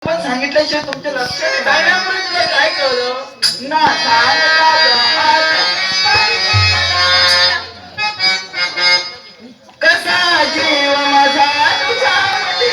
पण सांगितल्याशिवाय तुमच्या लक्षात काय ना तुला काय कळलं ना कसा जीव माझा तुझ्यामध्ये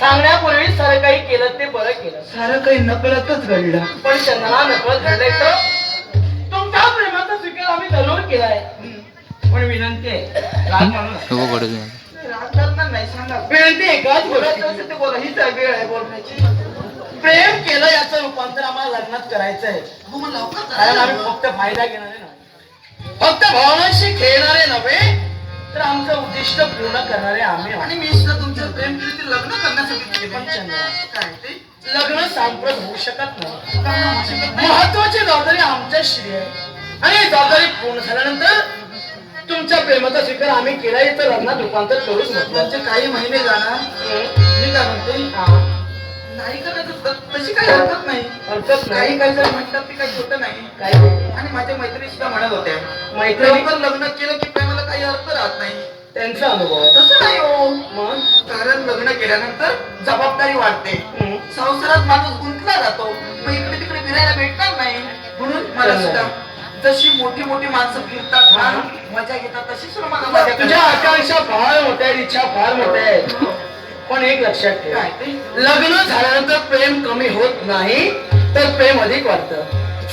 सांगण्यापूर्वी सारं काही केलं ते बरं केलं. सारं काही नकळतच घडलं. पण चंदना नकळत घडलंय तर तुमच्या प्रेमाचा स्वीकार आम्ही जरूर केलाय. पण विनंती आहे राग नाही सांगा. विनंती एकाच गोष्ट ते बोला हीच वेळ आहे बोलण्याची. प्रेम केलं याचं रूपांतर आम्हाला लग्नात करायचं आहे. कारण आम्ही फक्त फायदा घेणारे नव्हे, फक्त भावनांशी खेळणारे नव्हे तर आमचं उद्दिष्ट पूर्ण करणारे आम्ही. आणि मी सुद्धा तुमचं प्रेम केलं ते लग्न करण्यासाठी पण काय ते लग्न सांप्रत होऊ शकत नाही. महत्वाची जबाबदारी आमच्याशी आहे आणि जबाबदारी पूर्ण झाल्यानंतर तुमच्या प्रेमाचा स्वीकार आम्ही केलाय तर लग्नात रूपांतर करूच म्हटलं. काही महिने जाणार मी काय म्हणते नाही करायचं तशी काही हरकत नाही. हरकत नाही काही जर म्हणतात ते काही होत नाही काय. आणि माझ्या मैत्रिणी सुद्धा म्हणत होत्या मैत्रिणीवर लग्न केलं की प्रेमाला काही अर्थ राहत नाही. त्यांचा अनुभव तसं नाही हो. मग कारण लग्न केल्यानंतर जबाबदारी वाढते, संसारात माणूस गुंतला जातो, मग इकडे तिकडे फिरायला भेटणार नाही. म्हणून मला सुद्धा जशी मोठी मोठी माणसं फिरतात मजा घेतात तशी सुद्धा मला मजा. तुझ्या आकांक्षा फार मोठ्या आहेत, इच्छा फार मोठ्या आहेत. पण एक लक्षात ठेव लग्न झाल्यानंतर प्रेम कमी होत नाही तर प्रेम अधिक वाढतं.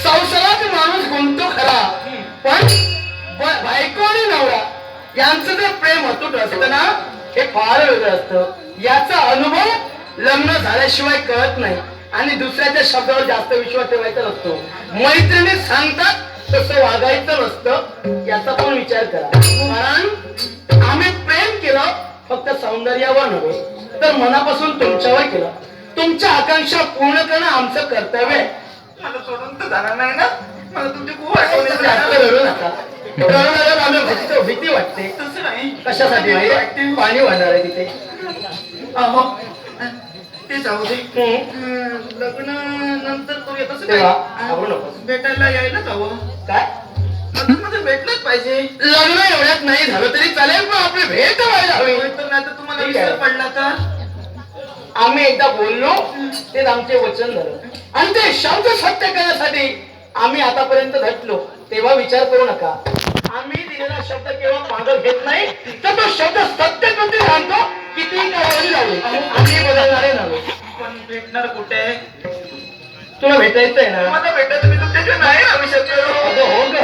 संसारात माणूस गुंततो खरा पण बायको आणि नवरा यांचं जर प्रेम अतूट असतं ना हे फार वेगळं असतं. याचा अनुभव लग्न झाल्याशिवाय कळत नाही आणि दुसऱ्याच्या शब्दावर जास्त विश्वास ठेवायचा नसतो. मैत्रिणी सांगतात तसं वागायचं नसतं याचा पण विचार करा. कारण आम्ही प्रेम केलं फक्त सौंदर्यावर नव्हे तर मनापासून तुमच्यावर केलं. तुमच्या आकांक्षा पूर्ण करणं आमचं कर्तव्य आहे. मला सोडून तर जाणार नाही ना. मला तुमची खूप आठवण रडू नका. भीती वाटते. तसं नाही कशासाठी माहिती पाणी वाहणार आहे तिथे. अहो ते जाऊ दे. लग्न नंतर करूया तसं भेटायला यायला जावं काय भेटलंच पाहिजे. लग्न एवढ्यात नाही झालं तरी चालेल पण आपली भेट व्हायला हवी. तर नाही तर तुम्हाला विसर पडला तर आम्ही एकदा बोललो तेच आमचे वचन झालं आणि ते शब्द सत्य करण्यासाठी आम्ही आतापर्यंत झटलो. तेव्हा विचार करू नका आम्ही दिलेला शब्द केव्हा मागं घेत नाही तर तो शब्द सत्य कधी सांगतो किती करावी लागेल आम्ही बदलणारे नव्हे. पण भेटणार कुठे तुला भेटायचंय ना. मला भेटायचं मी तुमच्याशिवाय नाही राहू शकतो. हो ग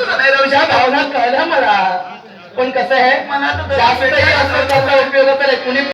नाही राहू. भावना कळल्या मला पण कसं आहे मला तर जास्तही असं त्याचा उपयोग तर कुणी